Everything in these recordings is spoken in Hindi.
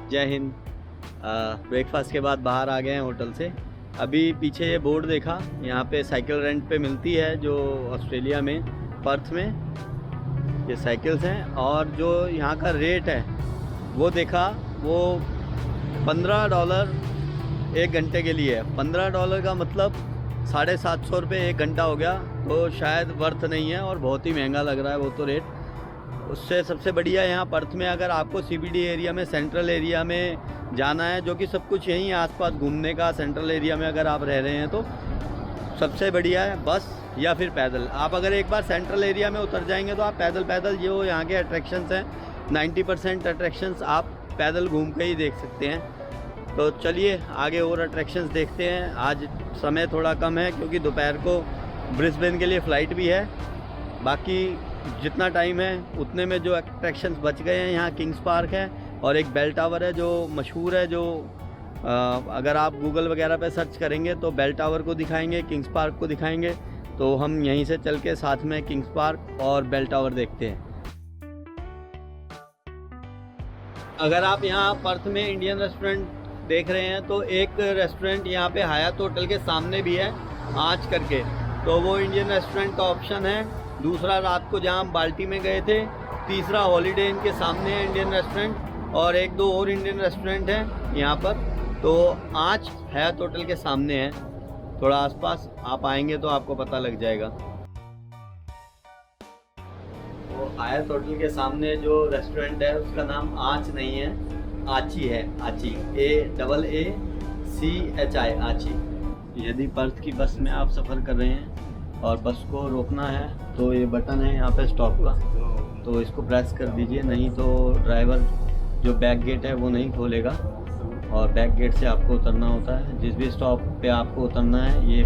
जय हिंद। ब्रेकफास्ट के बाद बाहर आ गए हैं होटल से। अभी पीछे ये बोर्ड देखा, यहाँ पे साइकिल रेंट पे मिलती है जो ऑस्ट्रेलिया में पर्थ में ये साइकिल्स हैं, और जो यहाँ का रेट है वो देखा, वो $15 एक घंटे के लिए है। $15 का मतलब ₹750 एक घंटा हो गया, तो शायद वर्थ नहीं है और बहुत ही महंगा लग रहा है वो तो रेट। उससे सबसे बढ़िया यहाँ पर्थ में अगर आपको CBD एरिया में, सेंट्रल एरिया में जाना है, जो कि सब कुछ यहीं आसपास घूमने का, सेंट्रल एरिया में अगर आप रह रहे हैं तो सबसे बढ़िया है बस या फिर पैदल। आप अगर एक बार सेंट्रल एरिया में उतर जाएंगे तो आप पैदल जो यहाँ के अट्रैक्शंस हैं, 90% अट्रैक्शंस आप पैदल घूम के ही देख सकते हैं। तो चलिए आगे और अट्रैक्शंस देखते हैं। आज समय थोड़ा कम है क्योंकि दोपहर को ब्रिस्बेन के लिए फ़्लाइट भी है। बाकी जितना टाइम है उतने में जो अट्रैक्शंस बच गए हैं, यहाँ किंग्स पार्क है और एक बेल टावर है जो मशहूर है, जो अगर आप गूगल वगैरह पे सर्च करेंगे तो बेल टावर को दिखाएंगे, किंग्स पार्क को दिखाएंगे। तो हम यहीं से चल के साथ में किंग्स पार्क और बेल टावर देखते हैं। अगर आप यहाँ पर्थ में इंडियन रेस्टोरेंट देख रहे हैं तो एक रेस्टोरेंट यहाँ पे हयात होटल के सामने भी है, आँच करके, तो वो इंडियन रेस्टोरेंट का ऑप्शन है। दूसरा रात को जहाँ हम बाल्टी में गए थे, तीसरा हॉलीडे इन के सामने है इंडियन रेस्टोरेंट, और एक दो और इंडियन रेस्टोरेंट हैं यहाँ पर। तो आँच हयात होटल के सामने है, थोड़ा आसपास आप आएंगे तो आपको पता लग जाएगा। वो हयात होटल के सामने जो रेस्टोरेंट है उसका नाम आँच नहीं है, आची है, आची, AAACHI, आची। यदि पर्थ की बस में आप सफ़र कर रहे हैं और बस को रोकना है तो ये बटन है यहाँ पे स्टॉप का, तो इसको प्रेस कर दीजिए, नहीं तो ड्राइवर जो बैक गेट है वो नहीं खोलेगा और बैक गेट से आपको उतरना होता है। जिस भी स्टॉप पे आपको उतरना है ये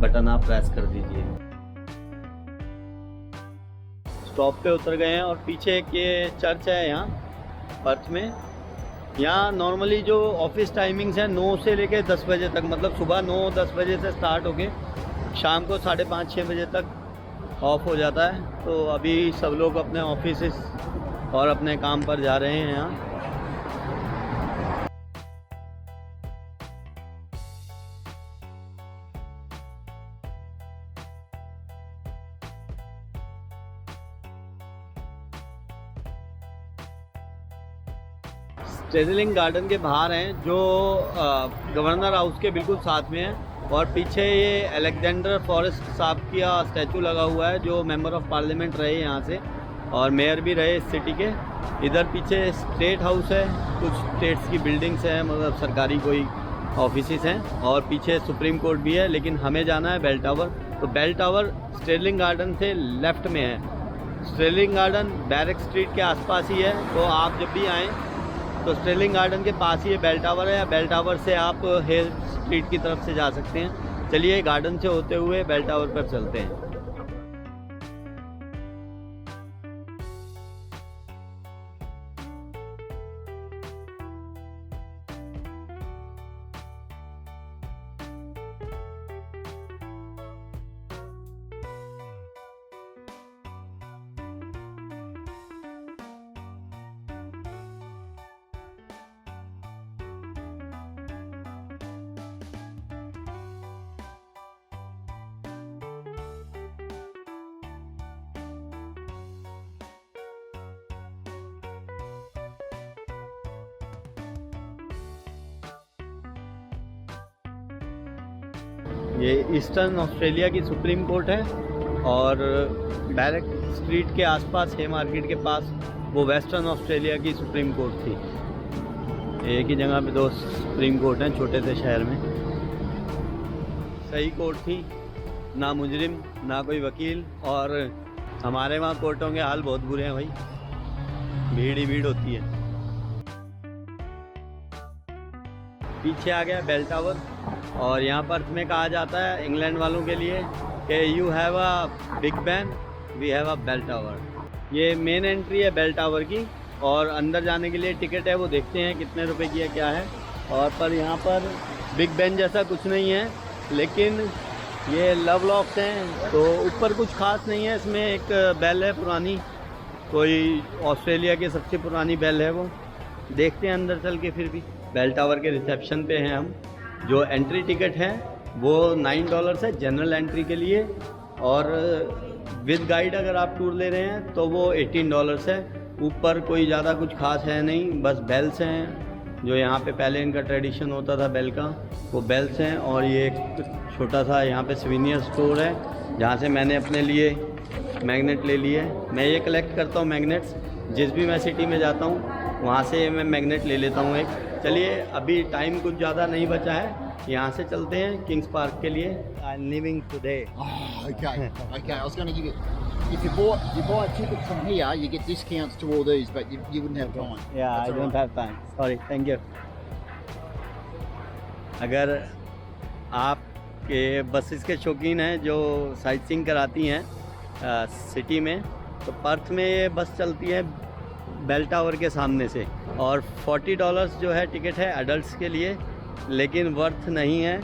बटन आप प्रेस कर दीजिए। स्टॉप पे उतर गए हैं और पीछे एक ये चर्च है यहाँ पर्थ में। यहाँ नॉर्मली जो ऑफिस टाइमिंग्स हैं 9 से लेके 10 बजे तक, मतलब सुबह 9-10 बजे से स्टार्ट होके शाम को 5:30-6 बजे तक ऑफ हो जाता है। तो अभी सब लोग अपने ऑफिस और अपने काम पर जा रहे हैं यहाँ। स्टेरलिंग गार्डन के बाहर हैं जो गवर्नर हाउस के बिल्कुल साथ में है, और पीछे ये अलेक्जेंडर फॉरेस्ट साहब का स्टैचू लगा हुआ है जो मेंबर ऑफ पार्लियामेंट रहे यहाँ से और मेयर भी रहे इस सिटी के। इधर पीछे स्टेट हाउस है, कुछ स्टेट्स की बिल्डिंग्स हैं, मतलब सरकारी कोई ऑफिसेस हैं, और पीछे सुप्रीम कोर्ट भी है। लेकिन हमें जाना है बेल टावर, तो बेल टावर स्टेरलिंग गार्डन से लेफ़्ट में है। स्टेरलिंग गार्डन बैरक स्ट्रीट के आसपास ही है, तो आप जब भी आएँ तो स्टेरलिंग गार्डन के पास ही बेल टावर है, या बेल टावर से आप हेल स्ट्रीट की तरफ से जा सकते हैं। चलिए गार्डन से होते हुए बेल टावर पर चलते हैं। ये ईस्टर्न ऑस्ट्रेलिया की सुप्रीम कोर्ट है, और बैरक स्ट्रीट के आसपास है मार्केट के पास वो वेस्टर्न ऑस्ट्रेलिया की सुप्रीम कोर्ट थी। एक ही जगह पे 2 सुप्रीम कोर्ट हैं छोटे से शहर में। सही कोर्ट थी, ना मुजरिम ना कोई वकील, और हमारे वहाँ कोर्टों के हाल बहुत बुरे हैं भाई, भीड़ ही भीड़ होती है। पीछे आ गया बेल टावर, और यहाँ पर में कहा जाता है इंग्लैंड वालों के लिए कि you have a big Ben, we have a bell tower. ये मेन एंट्री है बेल टावर की, और अंदर जाने के लिए टिकट है, वो देखते हैं कितने रुपए की है क्या है। और पर यहाँ पर बिग बैन जैसा कुछ नहीं है, लेकिन ये लव लॉक्स हैं, तो ऊपर कुछ खास नहीं है। इसमें एक बेल है पुरानी, कोई ऑस्ट्रेलिया की सबसे पुरानी बेल है वो, देखते हैं अंदर चल के फिर भी। बेल टावर के रिसेप्शन पे हैं हम। जो एंट्री टिकट है वो $9 है जनरल एंट्री के लिए, और विद गाइड अगर आप टूर ले रहे हैं तो वो $18 है। ऊपर कोई ज़्यादा कुछ खास है नहीं, बस बेल्स हैं जो यहाँ पे पहले इनका ट्रेडिशन होता था बेल का, वो बेल्स हैं। और ये एक छोटा सा यहाँ पे सिविनियर स्टोर है जहाँ से मैंने अपने लिए मैग्नेट ले लिए। मैं ये कलेक्ट करता हूँ मैग्नेट्स, जिस भी मैं सिटी में जाता हूँ वहाँ से मैं मैग्नेट ले लेता हूँ एक। चलिए अभी टाइम कुछ ज़्यादा नहीं बचा है, यहाँ से चलते हैं किंग्स पार्क के लिए। I am living today. Okay. I was going to give you, if you buy tickets from here, you get discounts to all these, but you wouldn't have time. Yeah, I don't have time. Sorry, thank you. अगर आप के बसेस के शौकीन हैं जो साइट सीइंग कराती हैं सिटी में, तो पर्थ में ये बस चलती है बेल टावर के सामने से, और $40 जो है टिकट है एडल्ट्स के लिए, लेकिन वर्थ नहीं है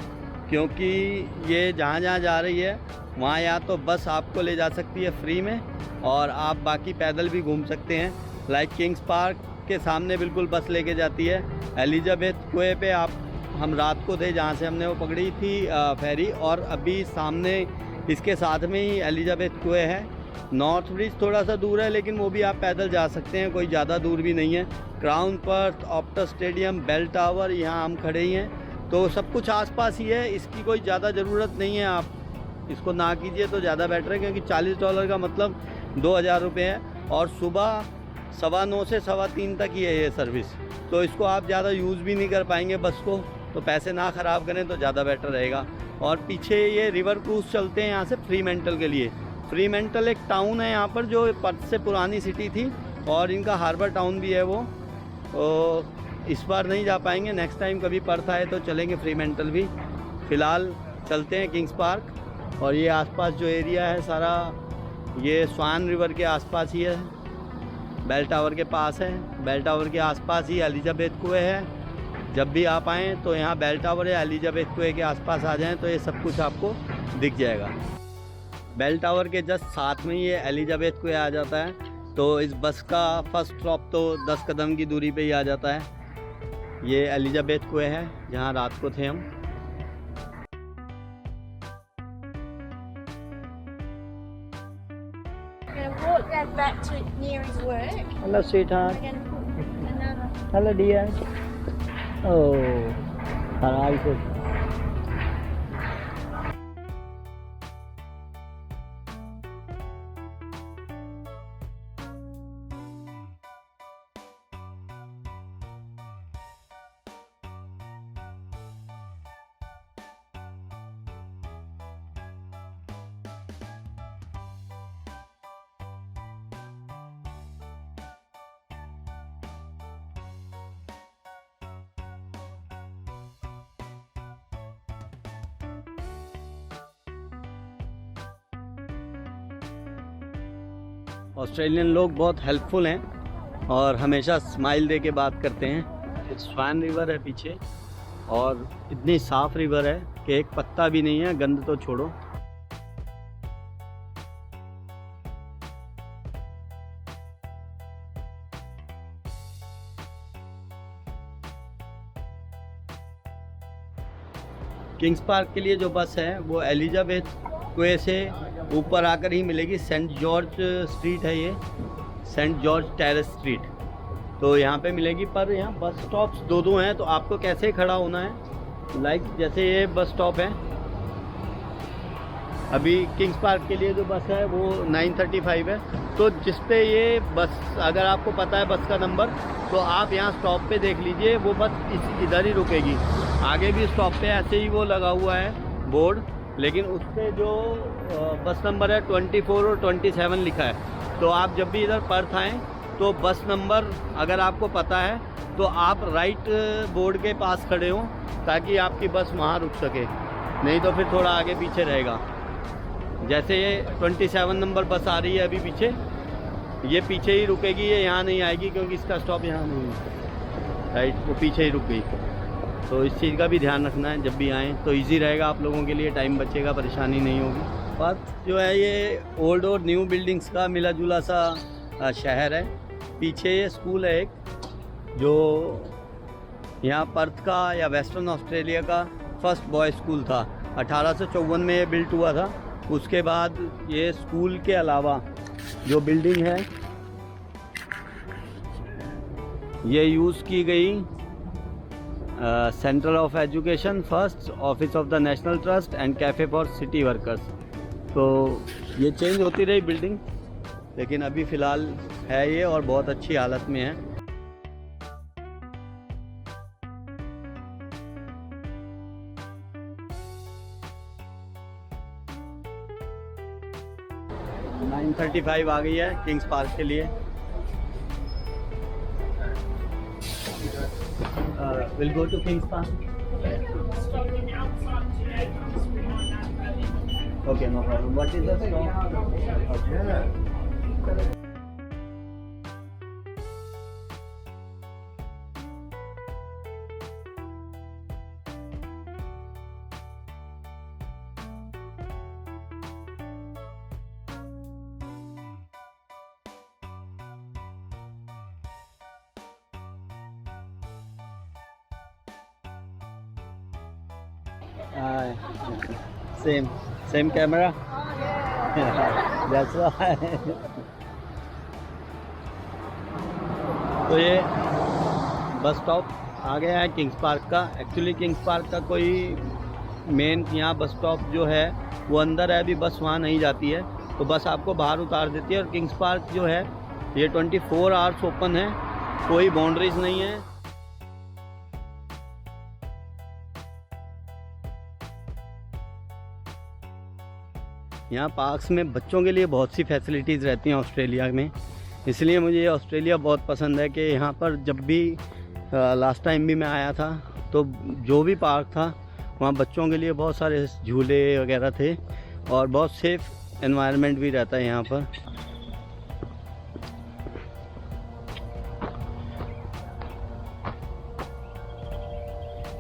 क्योंकि ये जहाँ जहाँ जा रही है वहाँ या तो बस आपको ले जा सकती है फ्री में, और आप बाकी पैदल भी घूम सकते हैं। लाइक किंग्स पार्क के सामने बिल्कुल बस लेके जाती है। एलिजाबेथ कुए पे हम रात को थे जहाँ से हमने वो पकड़ी थी फेरी, और अभी सामने इसके साथ में ही एलिजाबेथ कुए है। नॉर्थ ब्रिज थोड़ा सा दूर है, लेकिन वो भी आप पैदल जा सकते हैं, कोई ज़्यादा दूर भी नहीं है। Crown Perth, Optus stadium, bell tower, यहाँ हम खड़े ही हैं, तो सब कुछ आसपास ही है। इसकी कोई ज़्यादा ज़रूरत नहीं है, आप इसको ना कीजिए तो ज़्यादा बेटर है, क्योंकि $40 का मतलब 2000 रुपये है, और सुबह 9:15 से 3:15 तक ही है ये सर्विस। तो इसको आप ज़्यादा यूज़ भी नहीं कर पाएंगे बस को, तो पैसे ना ख़राब करें तो ज़्यादा बेटर रहेगा। और पीछे ये रिवर क्रूज़ चलते हैं यहाँ से फ्रीमेंटल के लिए। फ्रीमेंटल एक टाउन है यहाँ पर जो पर्थ से पुरानी सिटी थी, और इनका हार्बर टाउन भी है वो। तो इस बार नहीं जा पाएंगे, नेक्स्ट टाइम कभी पर्थ आए तो चलेंगे फ्रीमेंटल भी। फ़िलहाल चलते हैं किंग्स पार्क। और ये आसपास जो एरिया है सारा ये स्वान रिवर के आसपास ही है, बेल टावर के पास है। बेल टावर के आसपास ही एलिजाबेथ कुए है। जब भी आप आएँ तो यहाँ बेल टावर या एलिजाबेथ कुए के आसपास आ जाएँ तो ये सब कुछ आपको दिख जाएगा। बेल टावर के जस्ट साथ में ये एलिजाबेथ कुए आ जाता है, तो इस बस का फर्स्ट स्टॉप तो 10 कदम की दूरी पे ही आ जाता है। ये एलिजाबेथ कुए है जहाँ रात को थे हम। Walk that back to near his work. Hello sweetheart. We're going to put another. Hello dear. Oh, hi. Australian लोग बहुत हेल्पफुल हैं और हमेशा स्माइल दे के बात करते हैं। स्वान रिवर है पीछे, और इतनी साफ़ रिवर है कि एक पत्ता भी नहीं है, गंद तो छोड़ो। किंग्स पार्क के लिए जो बस है वो एलिजाबेथ कुए से ऊपर आकर ही मिलेगी। सेंट जॉर्ज स्ट्रीट है ये, सेंट जॉर्ज टेरेस स्ट्रीट, तो यहाँ पे मिलेगी। पर यहाँ बस स्टॉप्स दो हैं, तो आपको कैसे खड़ा होना है। लाइक जैसे ये बस स्टॉप है, अभी किंग्स पार्क के लिए जो बस है वो 9:35 है, तो जिस पे ये बस, अगर आपको पता है बस का नंबर, तो आप यहाँ स्टॉप पे देख लीजिए, वो बस इधर ही रुकेगी। आगे भी स्टॉप पे ऐसे ही वो लगा हुआ है बोर्ड, लेकिन उस पर जो बस नंबर है 24 और 27 लिखा है। तो आप जब भी इधर पर्थ आएँ तो बस नंबर अगर आपको पता है तो आप राइट बोर्ड के पास खड़े हों, ताकि आपकी बस वहाँ रुक सके, नहीं तो फिर थोड़ा आगे पीछे रहेगा। जैसे ये 27 नंबर बस आ रही है अभी पीछे, ये पीछे ही रुकेगी, ये यहाँ नहीं आएगी क्योंकि इसका स्टॉप यहाँ नहीं है, राइट, वो पीछे ही रुक गई। तो इस चीज़ का भी ध्यान रखना है, जब भी आएँ तो इजी रहेगा आप लोगों के लिए, टाइम बचेगा, परेशानी नहीं होगी। पर्थ जो है ये ओल्ड और न्यू बिल्डिंग्स का मिला जुला सा शहर है। पीछे ये स्कूल है एक, जो यहाँ पर्थ का या वेस्टर्न ऑस्ट्रेलिया का फर्स्ट बॉय स्कूल था। 1854 में ये बिल्ट हुआ था। उसके बाद ये स्कूल के अलावा जो बिल्डिंग है ये यूज़ की गई centre of education, first office of the national trust and cafe for city workers. तो ये चेंज होती रही बिल्डिंग, लेकिन अभी फ़िलहाल है ये और बहुत अच्छी हालत में है। नाइन 35 आ गई है किंग्स पार्क के लिए। Will go to Kings Park. Okay, no problem. What is the stop? Same camera. That's why. तो ये बस स्टॉप आ गया है किंग्स पार्क का। एक्चुअली किंग्स पार्क का कोई मेन यहाँ बस स्टॉप जो है वो अंदर है, अभी बस वहाँ नहीं जाती है, तो बस आपको बाहर उतार देती है। और किंग्स पार्क जो है ये 24 आवर्स ओपन है, कोई बाउंड्रीज नहीं है। यहाँ पार्क्स में बच्चों के लिए बहुत सी फैसिलिटीज़ रहती हैं ऑस्ट्रेलिया में, इसलिए मुझे ये ऑस्ट्रेलिया बहुत पसंद है कि यहाँ पर जब भी लास्ट टाइम भी मैं आया था तो जो भी पार्क था वहाँ बच्चों के लिए बहुत सारे झूले वगैरह थे और बहुत सेफ एनवायरनमेंट भी रहता है यहाँ पर।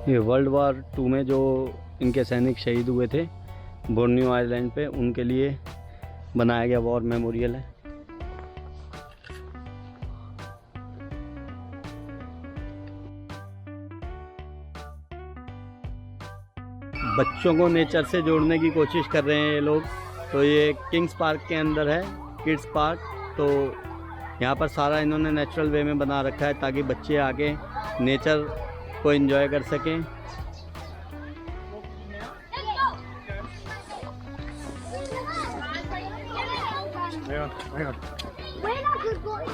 ये वर्ल्ड वॉर 2 में जो इनके सैनिक शहीद हुए थे बोर्नियो आइलैंड पे, उनके लिए बनाया गया वॉर मेमोरियल है। बच्चों को नेचर से जोड़ने की कोशिश कर रहे हैं ये लोग। तो ये किंग्स पार्क के अंदर है किड्स पार्क, तो यहाँ पर सारा इन्होंने नेचुरल वे में बना रखा है ताकि बच्चे आके नेचर को एंजॉय कर सकें। Hang on. We're not good boys.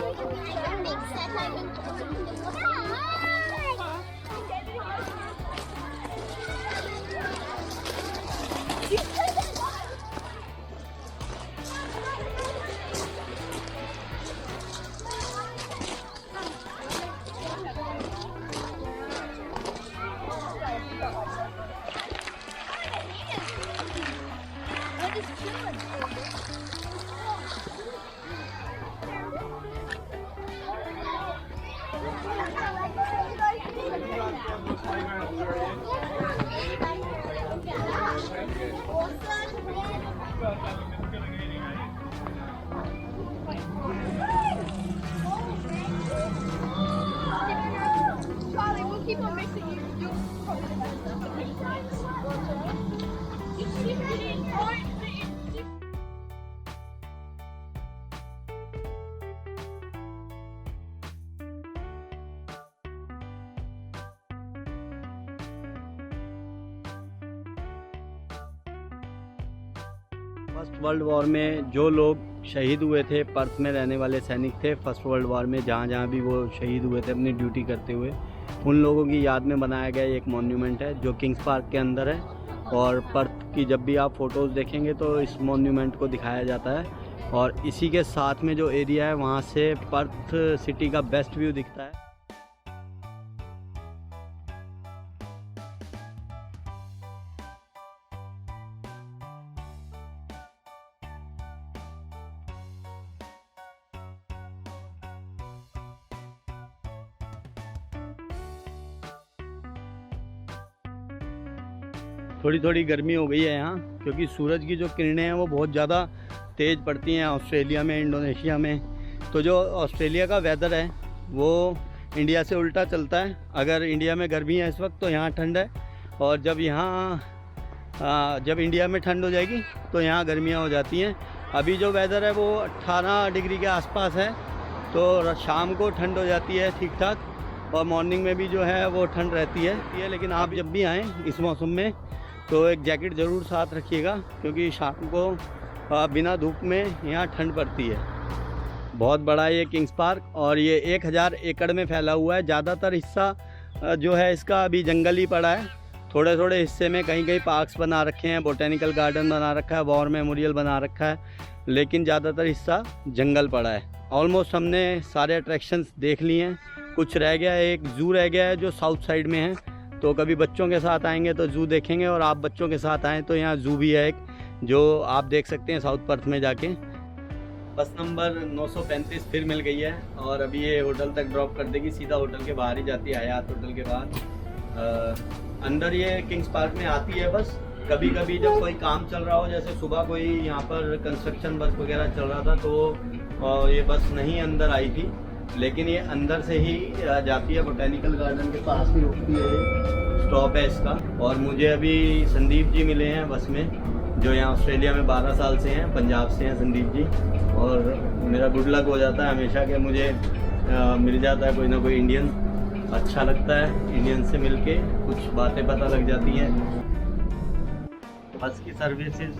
Charlie, we'll keep on mixing you. You're probably the best. First world war में जो लोग शहीद हुए थे, पर्थ में रहने वाले सैनिक थे फर्स्ट वर्ल्ड वॉर में, जहाँ जहाँ भी वो शहीद हुए थे अपनी ड्यूटी करते हुए, उन लोगों की याद में बनाया गया एक मॉन्यूमेंट है जो किंग्स पार्क के अंदर है। और पर्थ की जब भी आप फ़ोटोज़ देखेंगे तो इस मॉन्यूमेंट को दिखाया जाता है और इसी के साथ में जो एरिया है वहाँ से पर्थ सिटी का बेस्ट व्यू दिखता है। थोड़ी थोड़ी गर्मी हो गई है यहाँ, क्योंकि सूरज की जो किरणें हैं वो बहुत ज़्यादा तेज़ पड़ती हैं ऑस्ट्रेलिया में, इंडोनेशिया में। तो जो ऑस्ट्रेलिया का वेदर है वो इंडिया से उल्टा चलता है। अगर इंडिया में गर्मी है इस वक्त तो यहाँ ठंड है, और जब इंडिया में ठंड हो जाएगी तो यहाँ गर्मियाँ हो जाती हैं। अभी जो वेदर है वो 18 डिग्री के आसपास है, तो शाम को ठंड हो जाती है ठीक ठाक, और मॉर्निंग में भी जो है वो ठंड रहती है। लेकिन आप जब भी आएँ इस मौसम में तो एक जैकेट ज़रूर साथ रखिएगा, क्योंकि शाम को बिना धूप में यहाँ ठंड पड़ती है। बहुत बड़ा ये किंग्स पार्क, और ये 1000 एकड़ में फैला हुआ है। ज़्यादातर हिस्सा जो है इसका अभी जंगल ही पड़ा है। थोड़े थोड़े हिस्से में कहीं कहीं पार्क्स बना रखे हैं, बोटेनिकल गार्डन बना रखा है, वॉर मेमोरियल बना रखा है, लेकिन ज़्यादातर हिस्सा जंगल पड़ा है। ऑलमोस्ट हमने सारे अट्रैक्शंस देख लिए हैं। कुछ रह गया है, एक ज़ू रह गया है जो साउथ साइड में है, तो कभी बच्चों के साथ आएंगे तो ज़ू देखेंगे, और आप बच्चों के साथ आएँ तो यहाँ ज़ू भी है एक, जो आप देख सकते हैं साउथ पर्थ में जाके। बस नंबर 935 फिर मिल गई है, और अभी ये होटल तक ड्रॉप कर देगी, सीधा होटल के बाहर ही जाती है, हयात होटल के बाहर। अंदर ये किंग्स पार्क में आती है बस। कभी कभी जब कोई काम चल रहा हो, जैसे सुबह कोई यहाँ पर कंस्ट्रक्शन वर्क वगैरह चल रहा था, तो ये बस नहीं अंदर आई थी, लेकिन ये अंदर से ही जाती है। बोटेनिकल गार्डन के पास ही रुकती है, स्टॉप है इसका। और मुझे अभी संदीप जी मिले हैं बस में, जो यहाँ ऑस्ट्रेलिया में 12 साल से हैं, पंजाब से हैं संदीप जी। और मेरा गुड लक हो जाता है हमेशा कि मुझे मिल जाता है कोई ना कोई इंडियन। अच्छा लगता है इंडियन से मिलके, कुछ बातें पता लग जाती हैं। बस की सर्विसेज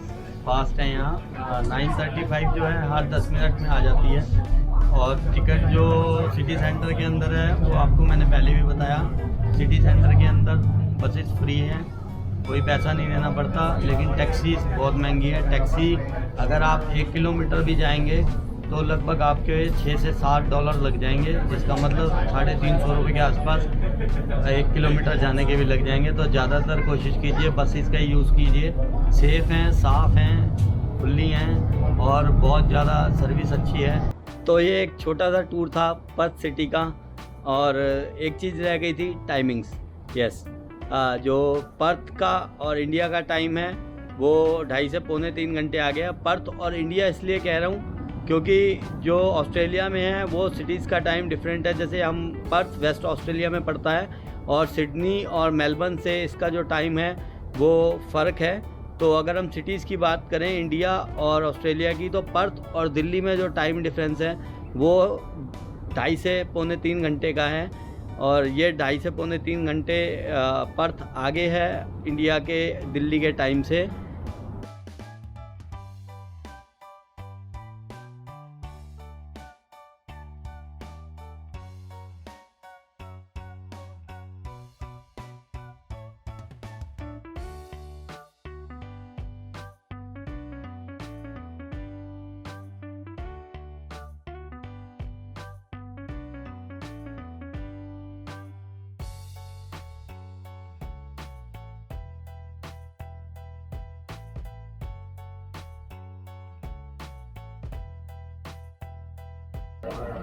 फास्ट है यहाँ। 9:35 जो है हर 10 मिनट में आ जाती है। और टिकट जो सिटी सेंटर के अंदर है वो आपको मैंने पहले भी बताया, सिटी सेंटर के अंदर बसेस फ्री हैं, कोई पैसा नहीं देना पड़ता। लेकिन टैक्सी बहुत महंगी है। टैक्सी अगर आप 1 किलोमीटर भी जाएंगे तो लगभग आपके 6 से 7 डॉलर लग जाएंगे, जिसका मतलब 350 रुपये के आसपास 1 किलोमीटर जाने के भी लग जाएंगे। तो ज़्यादातर कोशिश कीजिए बसेस का ही यूज़ कीजिए। सेफ़ हैं, साफ़ हैं, खुली हैं, और बहुत ज़्यादा सर्विस अच्छी है। तो ये एक छोटा सा टूर था पर्थ सिटी का। और एक चीज़ रह गई थी, टाइमिंग्स। यस, जो पर्थ का और इंडिया का टाइम है वो 2.5 से पौने 3 घंटे आ गया। पर्थ और इंडिया इसलिए कह रहा हूँ क्योंकि जो ऑस्ट्रेलिया में है वो सिटीज़ का टाइम डिफरेंट है। जैसे हम पर्थ वेस्ट ऑस्ट्रेलिया में पड़ता है, और सिडनी और मेलबर्न से इसका जो टाइम है वो फ़र्क है। तो अगर हम सिटीज़ की बात करें इंडिया और ऑस्ट्रेलिया की, तो पर्थ और दिल्ली में जो टाइम डिफरेंस है वो 2.5 से पौने 3 घंटे का है। और ये 2.5 से पौने 3 घंटे पर्थ आगे है इंडिया के दिल्ली के टाइम से।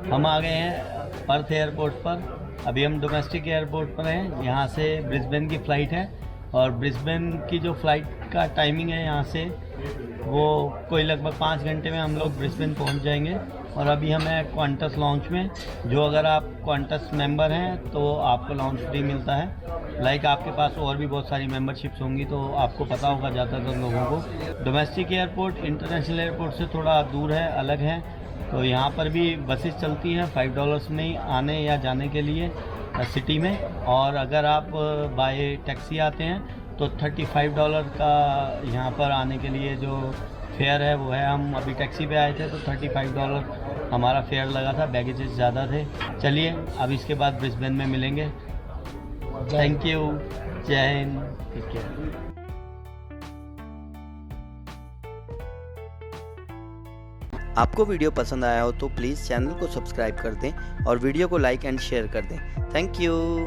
हम आ गए हैं पर्थ एयरपोर्ट पर। अभी हम डोमेस्टिक एयरपोर्ट पर हैं। यहाँ से ब्रिस्बेन की फ़्लाइट है, और ब्रिस्बेन की जो फ़्लाइट का टाइमिंग है यहाँ से वो कोई लगभग 5 घंटे में हम लोग ब्रिस्बेन पहुँच जाएंगे। और अभी हम हैं क्वांटस लॉन्च में, जो अगर आप क्वांटस मेंबर हैं तो आपको लॉन्च फ्री मिलता है। लाइक आपके पास और भी बहुत सारी मेंबरशिप्स होंगी, तो आपको पता होगा ज़्यादातर लोगों को। डोमेस्टिक एयरपोर्ट इंटरनेशनल एयरपोर्ट से थोड़ा दूर है, अलग है। तो यहाँ पर भी बसेस चलती हैं $5 में ही आने या जाने के लिए सिटी में। और अगर आप बाय टैक्सी आते हैं तो $35 का यहाँ पर आने के लिए जो फेयर है वो है। हम अभी टैक्सी पे आए थे तो $35 हमारा फेयर लगा था, बैगेजेस ज़्यादा थे। चलिए अब इसके बाद ब्रिस्बेन में मिलेंगे। थैंक यू, जय हिंद, टेक केयर। आपको वीडियो पसंद आया हो तो प्लीज़ चैनल को सब्सक्राइब कर दें और वीडियो को लाइक एंड शेयर कर दें। Thank you.